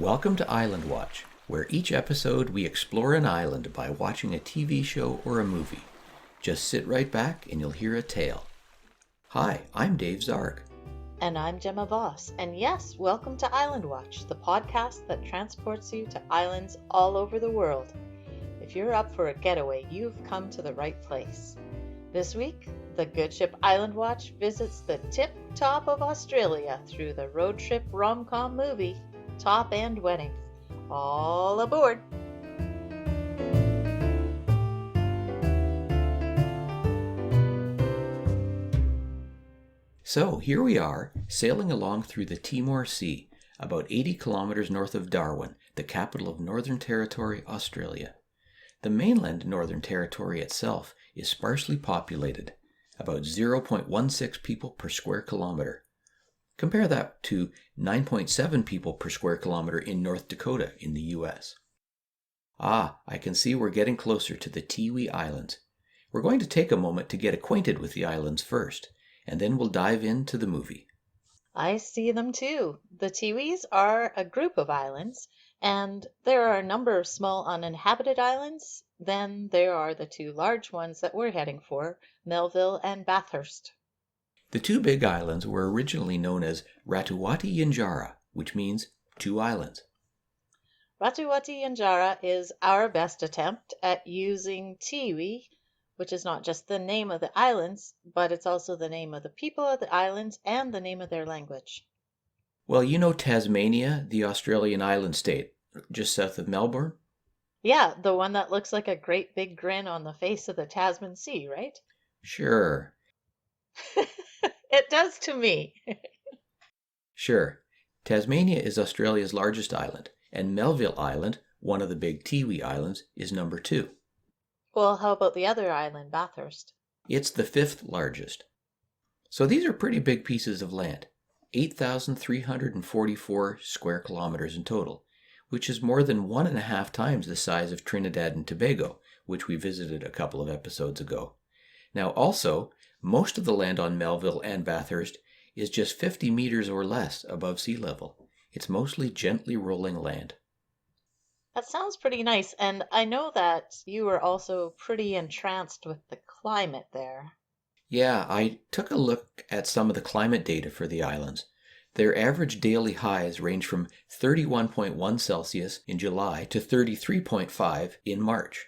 Welcome to Island Watch, where each episode we explore an island by watching a TV show or a movie. Just sit right back and you'll hear a tale. Hi, I'm Dave Zarg. And I'm Gemma Voss. And yes, welcome to Island Watch, the podcast that transports you to islands all over the world. If you're up for a getaway, you've come to the right place. This week, the Good Ship Island Watch visits the tip-top of Australia through the road trip rom-com movie, Top and Wedding. All aboard! So here we are, sailing along through the Timor Sea, about 80 kilometers north of Darwin, the capital of Northern Territory, Australia. The mainland Northern Territory itself is sparsely populated, about 0.16 people per square kilometer. Compare that to 9.7 people per square kilometer in North Dakota in the US. I can see we're getting closer to the Tiwi Islands. We're going to take a moment to get acquainted with the islands first, and then we'll dive into the movie. I see them too. The Tiwis are a group of islands, and there are a number of small uninhabited islands. Then there are the two large ones that we're heading for, Melville and Bathurst. The two big islands were originally known as Ratuwati Yinjara, which means two islands. Ratuwati Yinjara is our best attempt at using Tiwi, which is not just the name of the islands, but it's also the name of the people of the islands and the name of their language. Well, you know Tasmania, the Australian island state, just south of Melbourne? Yeah, the one that looks like a great big grin on the face of the Tasman Sea, right? Sure. It does to me. Sure. Tasmania is Australia's largest island, and Melville Island, one of the big Tiwi Islands, is number 2. Well, how about the other island, Bathurst? It's the 5th largest. So these are pretty big pieces of land, 8,344 square kilometers in total, which is more than 1.5 times the size of Trinidad and Tobago, which we visited a couple of episodes ago. Now also, most of the land on Melville and Bathurst is just 50 meters or less above sea level. It's mostly gently rolling land. That sounds pretty nice, and I know that you were also pretty entranced with the climate there. Yeah, I took a look at some of the climate data for the islands. Their average daily highs range from 31.1 Celsius in July to 33.5 in March.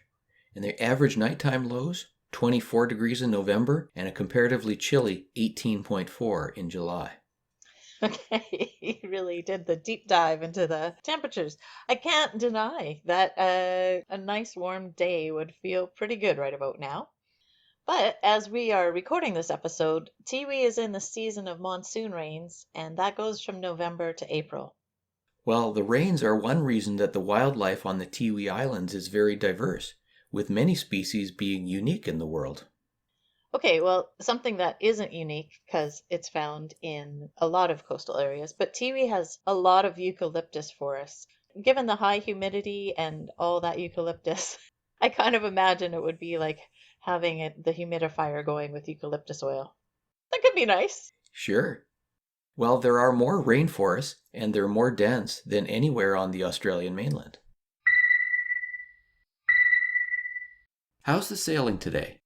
And their average nighttime lows, 24 degrees in November and a comparatively chilly 18.4 in July. Okay, you really did the deep dive into the temperatures. I can't deny that a nice warm day would feel pretty good right about now. But as we are recording this episode, Tiwi is in the season of monsoon rains, and that goes from November to April. Well, the rains are one reason that the wildlife on the Tiwi Islands is very diverse, with many species being unique in the world. Okay, well, something that isn't unique because it's found in a lot of coastal areas, but Tiwi has a lot of eucalyptus forests. Given the high humidity and all that eucalyptus, I kind of imagine it would be like having the humidifier going with eucalyptus oil. That could be nice. Sure. Well, there are more rainforests, and they're more dense than anywhere on the Australian mainland. How's the sailing today?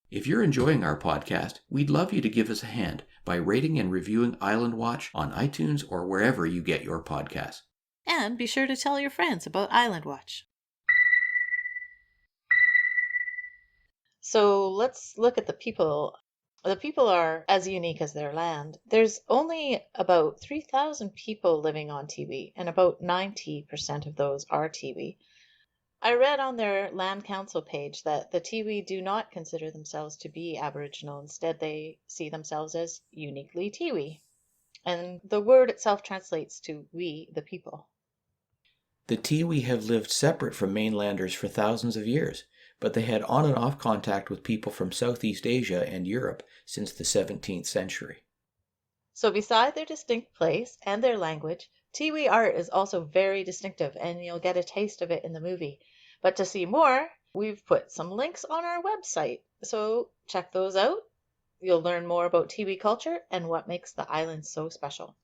If you're enjoying our podcast, we'd love you to give us a hand by rating and reviewing Island Watch on iTunes or wherever you get your podcasts. And be sure to tell your friends about Island Watch. So let's look at the people. The people are as unique as their land. There's only about 3,000 people living on Tiwi, and about 90% of those are Tiwi. I read on their Land Council page that the Tiwi do not consider themselves to be Aboriginal. Instead, they see themselves as uniquely Tiwi. And the word itself translates to we, the people. The Tiwi have lived separate from mainlanders for thousands of years, but they had on and off contact with people from Southeast Asia and Europe since the 17th century. So beside their distinct place and their language, Tiwi art is also very distinctive, and you'll get a taste of it in the movie. But to see more, we've put some links on our website, so check those out. You'll learn more about Tiwi culture and what makes the island so special.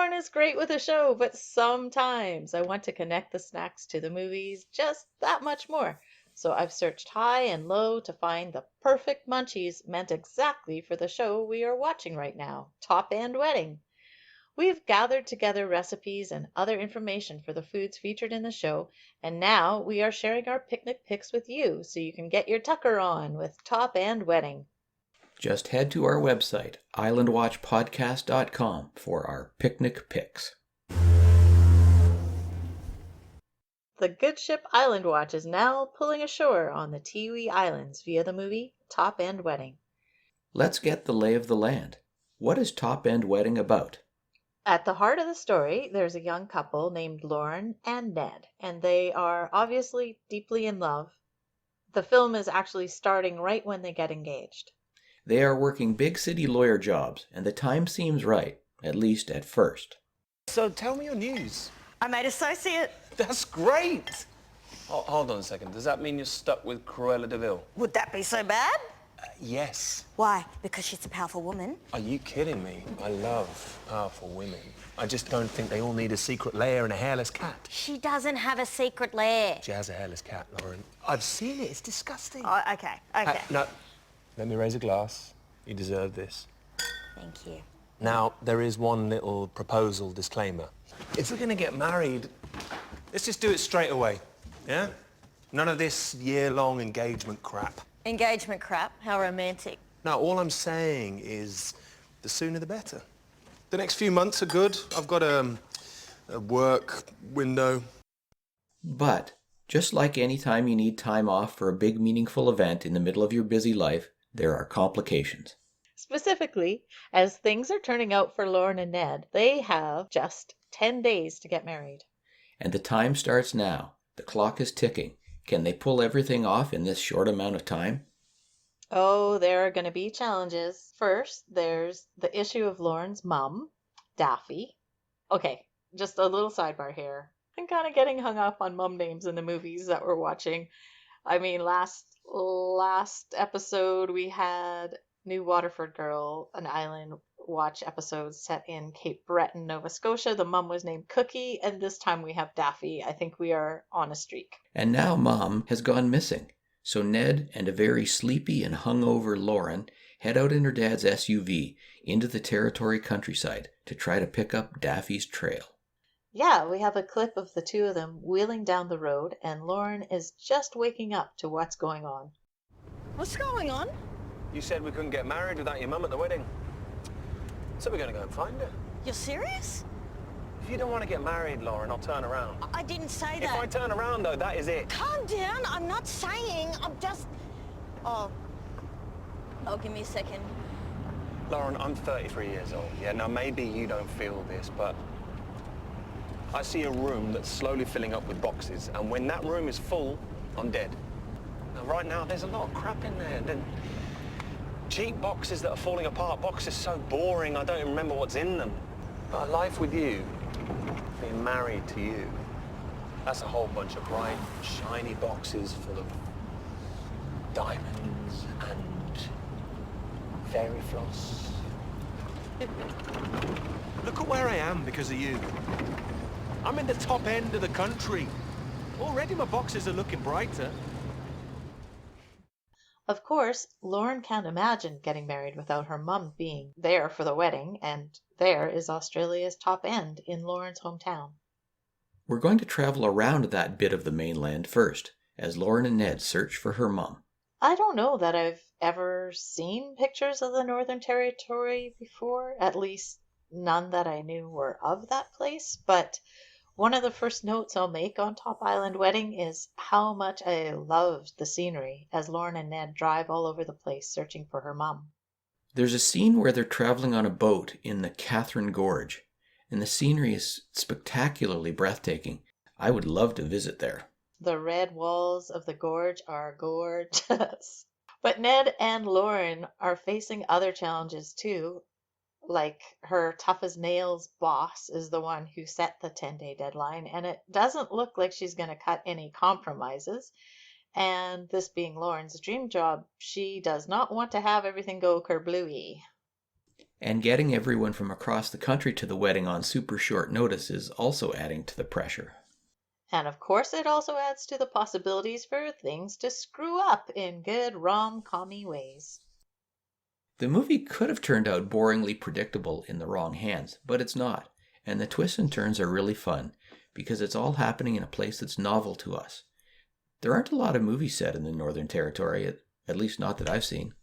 Popcorn is great with a show, but sometimes I want to connect the snacks to the movies just that much more. So I've searched high and low to find the perfect munchies meant exactly for the show we are watching right now, Top End Wedding. We've gathered together recipes and other information for the foods featured in the show, and now we are sharing our picnic picks with you so you can get your tucker on with Top End Wedding. Just head to our website, islandwatchpodcast.com, for our picnic picks. The good ship Island Watch is now pulling ashore on the Tiwi Islands via the movie Top End Wedding. Let's get the lay of the land. What is Top End Wedding about? At the heart of the story, there's a young couple named Lauren and Ned, and they are obviously deeply in love. The film is actually starting right when they get engaged. They are working big city lawyer jobs, and the time seems right, at least at first. So tell me your news. I made associate. That's great. Oh, hold on a second. Does that mean you're stuck with Cruella de Vil? Would that be so bad? Yes. Why? Because she's a powerful woman? Are you kidding me? I love powerful women. I just don't think they all need a secret lair and a hairless cat. She doesn't have a secret lair. She has a hairless cat, Lauren. I've seen it. It's disgusting. Oh, okay. No. Let me raise a glass. You deserve this. Thank you. Now, there is one little proposal disclaimer. If we're going to get married, let's just do it straight away, yeah? None of this year-long engagement crap. Engagement crap? How romantic. No, all I'm saying is the sooner the better. The next few months are good. I've got a work window. But, just like any time you need time off for a big meaningful event in the middle of your busy life, there are complications. Specifically, as things are turning out for Lauren and Ned, they have just 10 days to get married. And the time starts now. The clock is ticking. Can they pull everything off in this short amount of time? Oh, there are going to be challenges. First, there's the issue of Lauren's mum, Daffy. Okay, just a little sidebar here. I'm kind of getting hung up on mum names in the movies that we're watching. I mean, last episode we had New Waterford Girl, an Island Watch episode set in Cape Breton, Nova Scotia. The mum was named Cookie, and this time we have Daffy. I think we are on a streak. And now Mom has gone missing. So Ned and a very sleepy and hungover Lauren head out in her dad's SUV into the territory countryside to try to pick up Daffy's trail. Yeah, we have a clip of the two of them wheeling down the road, and Lauren is just waking up to what's going on. What's going on? You said we couldn't get married without your mum at the wedding. So we're going to go and find her. You're serious? If you don't want to get married, Lauren, I'll turn around. I didn't say If that. I turn around, though, that is it. Calm down. I'm not saying. I'm just... Oh, give me a second. Lauren, I'm 33 years old. Yeah, now maybe you don't feel this, but I see a room that's slowly filling up with boxes, and when that room is full, I'm dead. Now, right now, there's a lot of crap in there. Cheap boxes that are falling apart, boxes so boring, I don't even remember what's in them. But a life with you, being married to you, that's a whole bunch of bright, shiny boxes full of diamonds and fairy floss. Look at where I am because of you. I'm in the top end of the country. Already my boxes are looking brighter. Of course, Lauren can't imagine getting married without her mum being there for the wedding, and there is Australia's top end in Lauren's hometown. We're going to travel around that bit of the mainland first, as Lauren and Ned search for her mum. I don't know that I've ever seen pictures of the Northern Territory before, at least none that I knew were of that place, but one of the first notes I'll make on Top Island Wedding is how much I loved the scenery as Lauren and Ned drive all over the place searching for her mum. There's a scene where they're traveling on a boat in the Catherine Gorge, and the scenery is spectacularly breathtaking. I would love to visit there. The red walls of the gorge are gorgeous. But Ned and Lauren are facing other challenges too. Like her tough as nails boss is the one who set the 10-day deadline, and it doesn't look like she's going to cut any compromises. And this being Lauren's dream job, she does not want to have everything go kerblooey. And getting everyone from across the country to the wedding on super short notice is also adding to the pressure. And of course, it also adds to the possibilities for things to screw up in good rom-commy ways. The movie could have turned out boringly predictable in the wrong hands, but it's not. And the twists and turns are really fun, because it's all happening in a place that's novel to us. There aren't a lot of movies set in the Northern Territory, at least not that I've seen.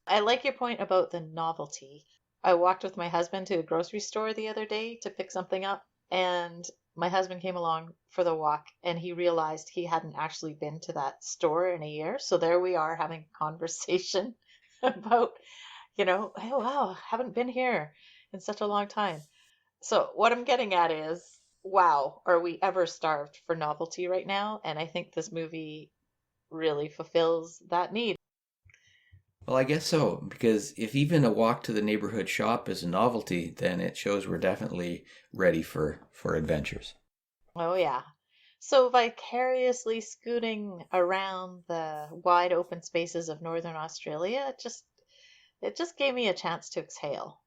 I like your point about the novelty. I walked with my husband to a grocery store the other day to pick something up, and my husband came along for the walk and he realized he hadn't actually been to that store in a year. So there we are having a conversation about, oh wow, haven't been here in such a long time. So what I'm getting at is, wow, are we ever starved for novelty right now? And I think this movie really fulfills that need. Well, I guess so, because if even a walk to the neighborhood shop is a novelty, then it shows we're definitely ready for adventures. Oh, yeah. So vicariously scooting around the wide open spaces of Northern Australia, it just gave me a chance to exhale.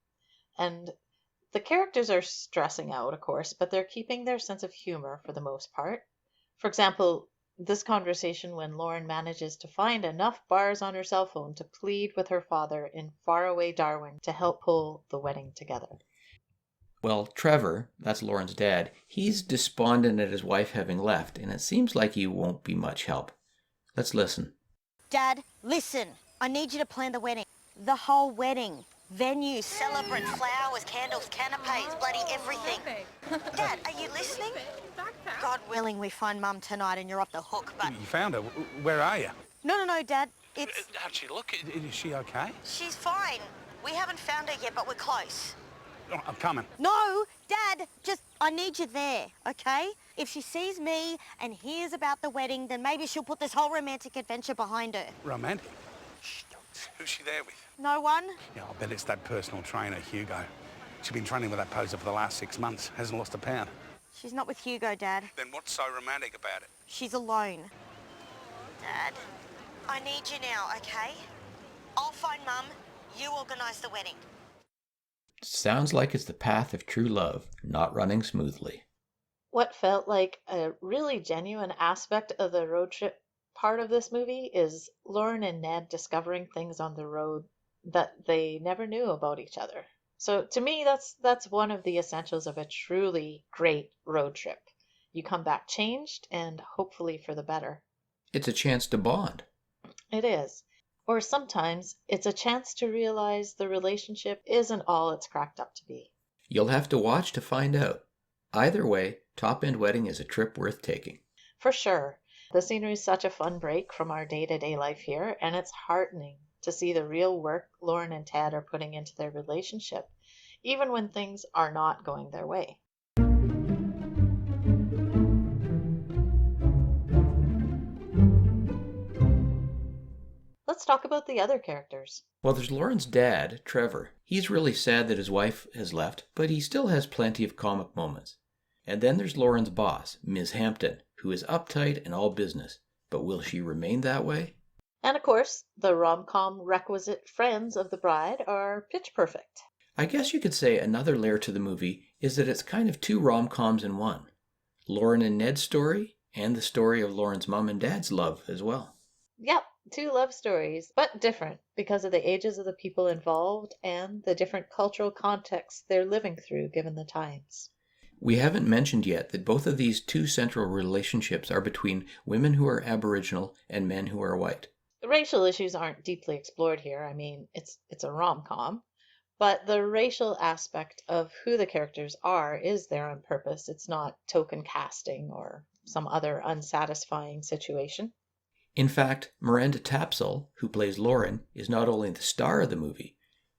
And the characters are stressing out, of course, but they're keeping their sense of humor for the most part. For example, this conversation when Lauren manages to find enough bars on her cell phone to plead with her father in faraway Darwin to help pull the wedding together. Well, Trevor, that's Lauren's dad, he's despondent at his wife having left, and it seems like he won't be much help. Let's listen. Dad, listen. I need you to plan the wedding. The whole wedding. Venue, celebrant, flowers, candles, canapes, bloody everything. Dad, are you listening? God willing, we find Mum tonight and you're off the hook, but... You found her? Where are you? No, Dad. It's... How'd she look? Is she okay? She's fine. We haven't found her yet, but we're close. Oh, I'm coming. No, Dad, I need you there, okay? If she sees me and hears about the wedding, then maybe she'll put this whole romantic adventure behind her. Romantic? Shh, who's she there with? No one? Yeah, I bet it's that personal trainer, Hugo. She's been training with that poser for the last 6 months. Hasn't lost a pound. She's not with Hugo, Dad. Then what's so romantic about it? She's alone. Dad, I need you now, okay? I'll find Mum. You organise the wedding. Sounds like it's the path of true love, not running smoothly. What felt like a really genuine aspect of the road trip part of this movie is Lauren and Ned discovering things on the road that they never knew about each other. So to me, that's one of the essentials of a truly great road trip. You come back changed and hopefully for the better. It's a chance to bond. It is. Or sometimes it's a chance to realize the relationship isn't all it's cracked up to be. You'll have to watch to find out. Either way, Top End Wedding is a trip worth taking. For sure. The scenery is such a fun break from our day-to-day life here, and it's heartening to see the real work Lauren and Ted are putting into their relationship, even when things are not going their way. Let's talk about the other characters. Well, there's Lauren's dad, Trevor. He's really sad that his wife has left, but he still has plenty of comic moments. And then there's Lauren's boss, Ms. Hampton, who is uptight and all business. But will she remain that way? And of course, the rom-com requisite friends of the bride are pitch perfect. I guess you could say another layer to the movie is that it's kind of two rom-coms in one. Lauren and Ned's story, and the story of Lauren's mom and dad's love as well. Yep, two love stories, but different because of the ages of the people involved and the different cultural contexts they're living through given the times. We haven't mentioned yet that both of these two central relationships are between women who are Aboriginal and men who are white. The racial issues aren't deeply explored here. I mean, it's a rom-com, but the racial aspect of who the characters are is there on purpose. It's not token casting or some other unsatisfying situation. In fact, Miranda Tapsell, who plays Lauren, is not only the star of the movie,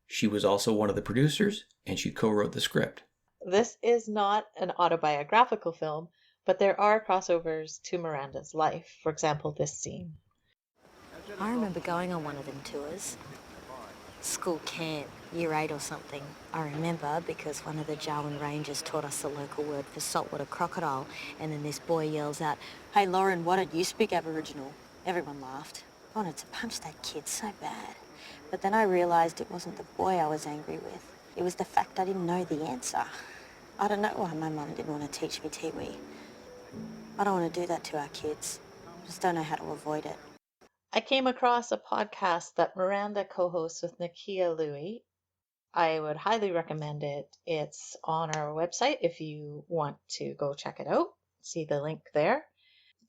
she was also one of the producers, and she co-wrote the script. This is not an autobiographical film, but there are crossovers to Miranda's life. For example, this scene. I remember going on one of them tours. School camp, year 8 or something. I remember because one of the Jarwin Rangers taught us the local word for saltwater crocodile, and then this boy yells out, "Hey Lauren, why don't you speak Aboriginal?" Everyone laughed. I wanted to punch that kid so bad. But then I realised it wasn't the boy I was angry with. It was the fact I didn't know the answer. I don't know why my mum didn't want to teach me Tiwi. I don't want to do that to our kids. I just don't know how to avoid it. I came across a podcast that Miranda co-hosts with Nakia Louie. I would highly recommend it. It's on our website if you want to go check it out. See the link there.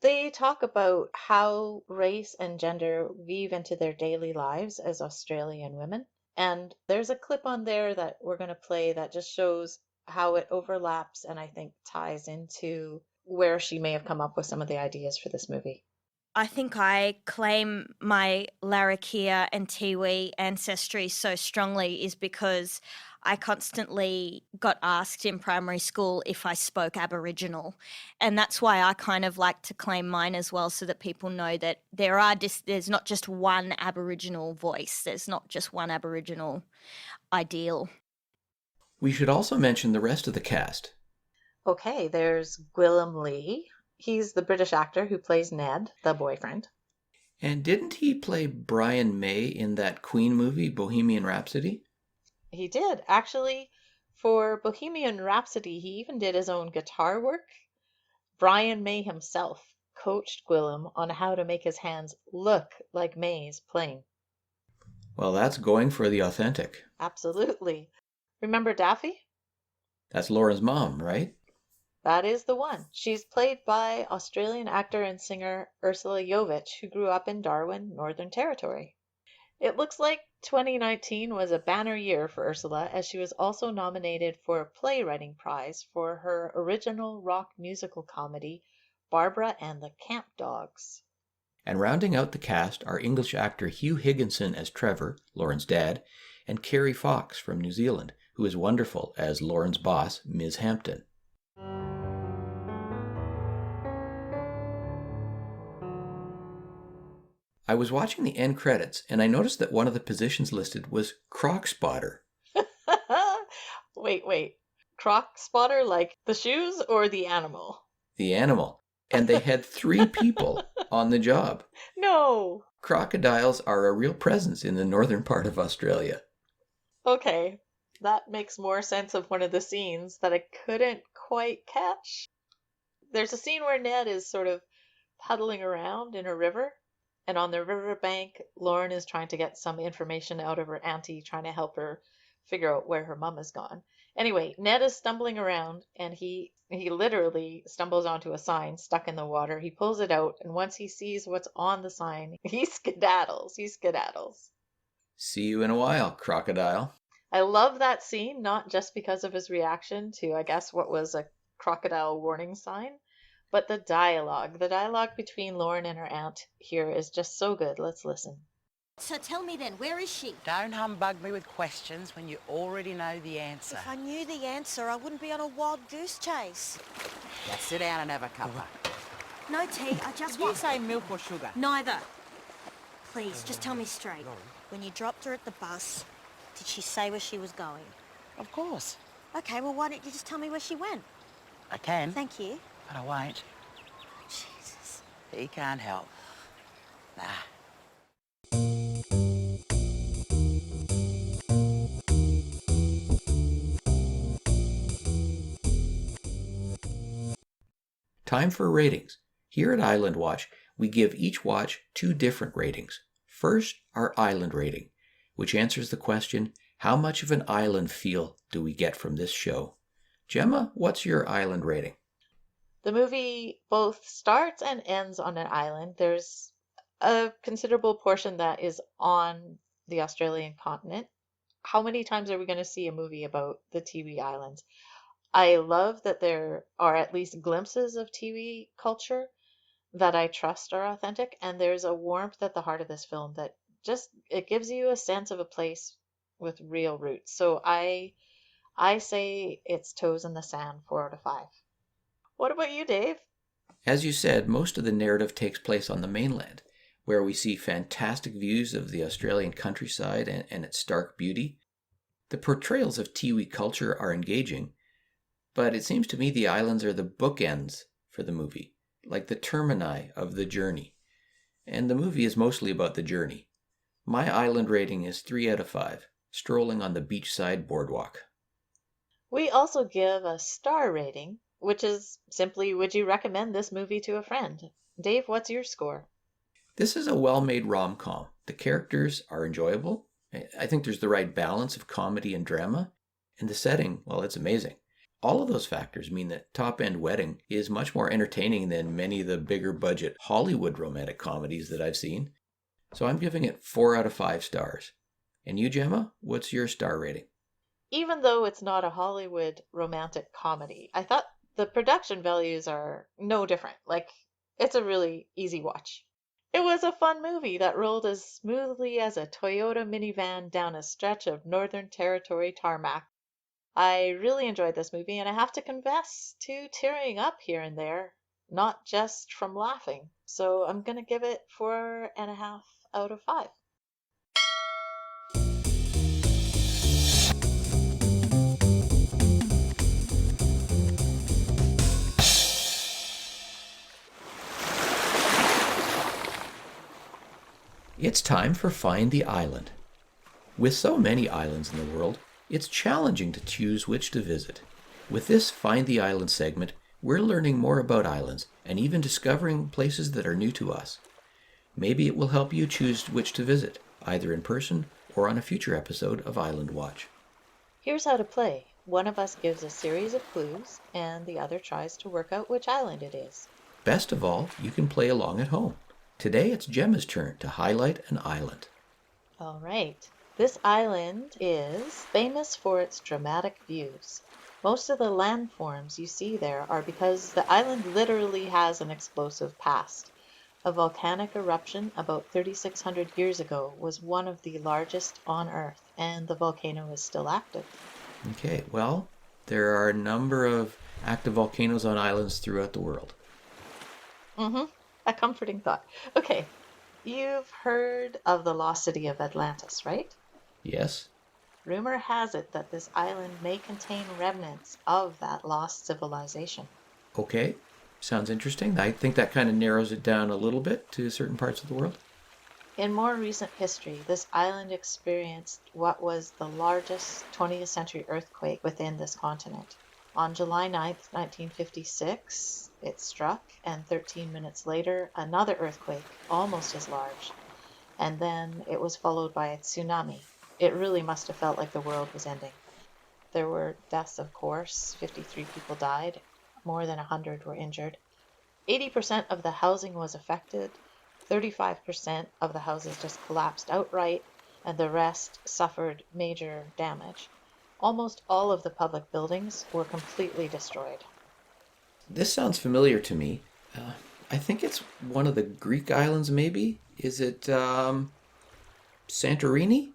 They talk about how race and gender weave into their daily lives as Australian women. And there's a clip on there that we're going to play that just shows how it overlaps and I think ties into where she may have come up with some of the ideas for this movie. I think I claim my Larrakia and Tiwi ancestry so strongly is because I constantly got asked in primary school if I spoke Aboriginal. And that's why I kind of like to claim mine as well, so that people know that there's not just one Aboriginal voice. There's not just one Aboriginal ideal. We should also mention the rest of the cast. Okay, there's Gwilym Lee. He's the British actor who plays Ned, the boyfriend. And didn't he play Brian May in that Queen movie, Bohemian Rhapsody? He did. Actually, for Bohemian Rhapsody, he even did his own guitar work. Brian May himself coached Gwilym on how to make his hands look like May's playing. Well, that's going for the authentic. Absolutely. Remember Daffy? That's Lauren's mom, right? That is the one. She's played by Australian actor and singer Ursula Jovich, who grew up in Darwin, Northern Territory. It looks like 2019 was a banner year for Ursula, as she was also nominated for a playwriting prize for her original rock musical comedy, Barbara and the Camp Dogs. And rounding out the cast are English actor Hugh Higginson as Trevor, Lauren's dad, and Kerry Fox from New Zealand, who is wonderful as Lauren's boss, Ms. Hampton. I was watching the end credits, and I noticed that one of the positions listed was croc spotter. Wait. Croc spotter like the shoes or the animal? The animal. And they had 3 people on the job. No! Crocodiles are a real presence in the northern part of Australia. Okay, that makes more sense of one of the scenes that I couldn't quite catch. There's a scene where Ned is sort of paddling around in a river. And on the riverbank, Lauren is trying to get some information out of her auntie, trying to help her figure out where her mum has gone. Anyway, Ned is stumbling around, and he literally stumbles onto a sign stuck in the water. He pulls it out, and once he sees what's on the sign, he skedaddles. See you in a while, crocodile. I love that scene, not just because of his reaction to, I guess, what was a crocodile warning sign, but the dialogue between Lauren and her aunt here is just so good. Let's listen. So tell me then, where is she? Don't humbug me with questions when you already know the answer. If I knew the answer, I wouldn't be on a wild goose chase. Now sit down and have a cuppa. No tea, I just Did you say milk or sugar? Neither. Please, just tell me straight. When you dropped her at the bus, did she say where she was going? Of course. Okay, well, why don't you just tell me where she went? I can, Thank you. but I won't. Jesus. He can't help. Nah. Time for ratings. Here at Island Watch, we give each watch 2 different ratings. First, our island rating, which answers the question, how much of an island feel do we get from this show? Gemma, what's your island rating? The movie both starts and ends on an island. There's a considerable portion that is on the Australian continent. How many times are we going to see a movie about the Tiwi Islands? I love that there are at least glimpses of Tiwi culture that I trust are authentic, and there's a warmth at the heart of this film that it gives you a sense of a place with real roots. So I say it's toes in the sand, 4 out of 5. What about you, Dave? As you said, most of the narrative takes place on the mainland, where we see fantastic views of the Australian countryside and its stark beauty. The portrayals of Tiwi culture are engaging, but it seems to me the islands are the bookends for the movie, like the termini of the journey. And the movie is mostly about the journey. My island rating is 3 out of 5. strolling on the beachside boardwalk. We also give a star rating, which is simply, would you recommend this movie to a friend? Dave, what's your score? This is a well-made rom-com. The characters are enjoyable. I think there's the right balance of comedy and drama. And the setting, well, it's amazing. All of those factors mean that Top End Wedding is much more entertaining than many of the bigger budget Hollywood romantic comedies that I've seen. So I'm giving it 4 out of 5 stars. And you, Gemma, what's your star rating? Even though it's not a Hollywood romantic comedy, I thought the production values are no different. Like, it's a really easy watch. It was a fun movie that rolled as smoothly as a Toyota minivan down a stretch of Northern Territory tarmac. I really enjoyed this movie, and I have to confess to tearing up here and there, not just from laughing. So I'm going to give it 4.5 out of 5. It's time for Find the Island. With so many islands in the world, it's challenging to choose which to visit. With this Find the Island segment, we're learning more about islands and even discovering places that are new to us. Maybe it will help you choose which to visit, either in person or on a future episode of Island Watch. Here's how to play. One of us gives a series of clues, and the other tries to work out which island it is. Best of all, you can play along at home. Today it's Gemma's turn to highlight an island. All right. This island is famous for its dramatic views. Most of the landforms you see there are because the island literally has an explosive past. A volcanic eruption about 3,600 years ago was one of the largest on Earth, and the volcano is still active. Okay, well, there are a number of active volcanoes on islands throughout the world. A comforting thought. Okay, you've heard of the lost city of Atlantis, right? Yes? Rumor has it that this island may contain remnants of that lost civilization. Okay, sounds interesting. I think that kind of narrows it down a little bit to certain parts of the world. In more recent history, this island experienced what was the largest 20th century earthquake within this continent. On July 9th, 1956, it struck, and 13 minutes later, another earthquake, almost as large. And then it was followed by a tsunami. It really must have felt like the world was ending. There were deaths, of course. 53 people died. More than 100 were injured. 80% of the housing was affected. 35% of the houses just collapsed outright, and the rest suffered major damage. Almost all of the public buildings were completely destroyed. This sounds familiar to me. I think it's one of the Greek islands, maybe? Is it Santorini?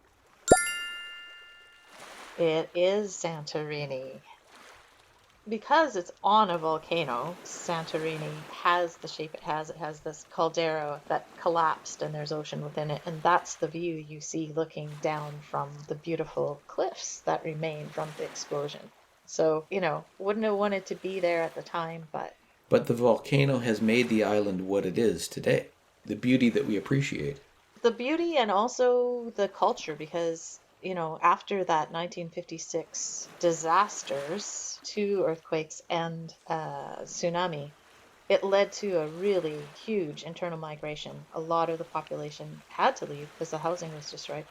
It is Santorini. Because it's on a volcano, Santorini has the shape it has. It has this caldera that collapsed and there's ocean within it. And that's the view you see looking down from the beautiful cliffs that remain from the explosion. So, wouldn't have wanted to be there at the time, but... But the volcano has made the island what it is today. The beauty that we appreciate. The beauty and also the culture, because... after that 1956 disasters, 2 earthquakes and tsunami, it led to a really huge internal migration. A lot of the population had to leave because the housing was destroyed.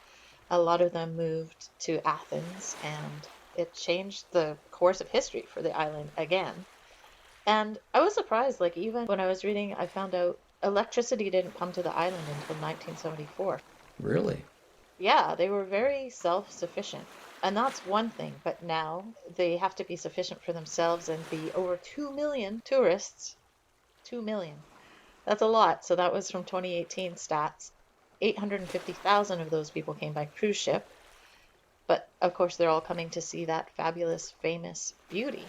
A lot of them moved to Athens, and it changed the course of history for the island again. And I was surprised, even when I was reading, I found out electricity didn't come to the island until 1974. Really? Yeah, they were very self-sufficient. And that's one thing, but now they have to be sufficient for themselves and be over 2 million tourists. 2 million. That's a lot. So that was from 2018 stats. 850,000 of those people came by cruise ship. But of course, they're all coming to see that fabulous, famous beauty.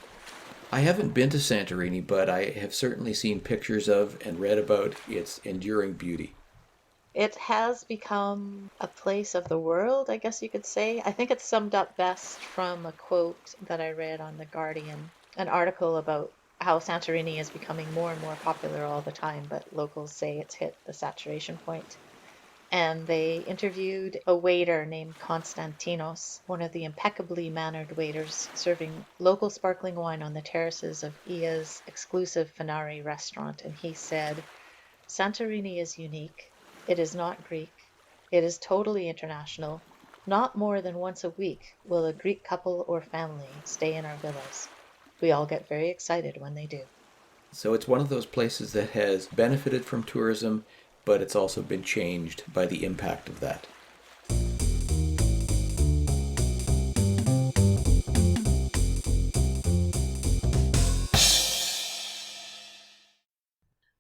I haven't been to Santorini, but I have certainly seen pictures of and read about its enduring beauty. It has become a place of the world, I guess you could say. I think it's summed up best from a quote that I read on The Guardian, an article about how Santorini is becoming more and more popular all the time, but locals say it's hit the saturation point. and they interviewed a waiter named Konstantinos, one of the impeccably mannered waiters serving local sparkling wine on the terraces of Ia's exclusive Fenari restaurant. And he said, Santorini is unique. It is not Greek. It is totally international. Not more than once a week will a Greek couple or family stay in our villas. We all get very excited when they do. So it's one of those places that has benefited from tourism, but it's also been changed by the impact of that.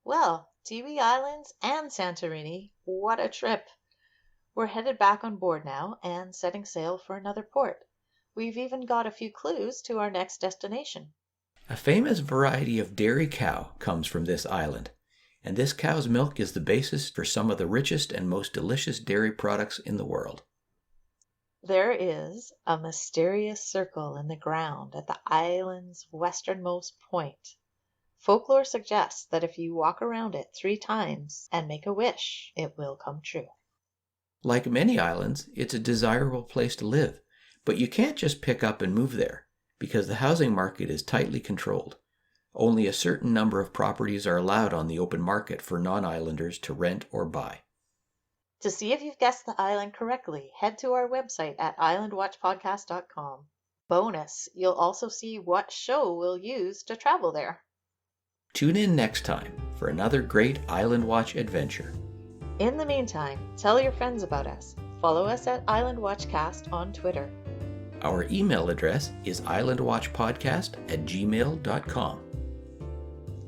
Well, Tiwi Islands and Santorini, what a trip! We're headed back on board now and setting sail for another port. We've even got a few clues to our next destination. A famous variety of dairy cow comes from this island, and this cow's milk is the basis for some of the richest and most delicious dairy products in the world. There is a mysterious circle in the ground at the island's westernmost point. Folklore suggests that if you walk around it 3 times and make a wish, it will come true. Like many islands, it's a desirable place to live, but you can't just pick up and move there, because the housing market is tightly controlled. Only a certain number of properties are allowed on the open market for non-islanders to rent or buy. To see if you've guessed the island correctly, head to our website at islandwatchpodcast.com. Bonus, you'll also see what show we'll use to travel there. Tune in next time for another great Island Watch adventure. In the meantime, tell your friends about us. Follow us at Island Watchcast on Twitter. Our email address is islandwatchpodcast@gmail.com.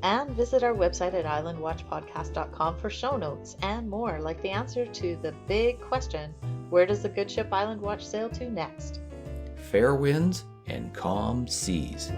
And visit our website at islandwatchpodcast.com for show notes and more, like the answer to the big question, where does the good ship Island Watch sail to next? Fair winds and calm seas.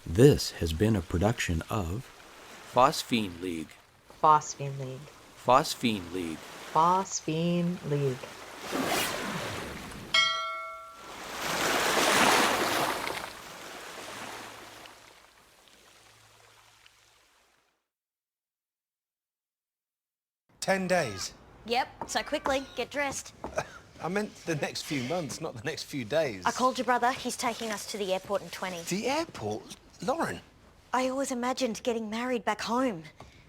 This has been a production of Phosphine League. Phosphine League. Phosphine League. Phosphine League. "10 days. Yep, so quickly, get dressed. I meant the next few months, not the next few days. I called your brother. He's taking us to the airport in 20. The airport? Lauren, I always imagined getting married back home.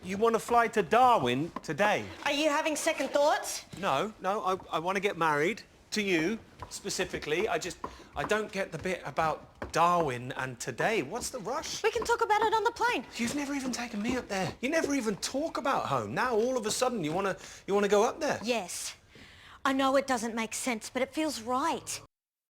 You want to fly to Darwin today? Are you having second thoughts? No, I want to get married to you specifically. I don't get the bit about Darwin and today. What's the rush? We can talk about it on the plane. You've never even taken me up there. You never even talk about home. Now all of a sudden you want to go up there. Yes. I know it doesn't make sense, but it feels right.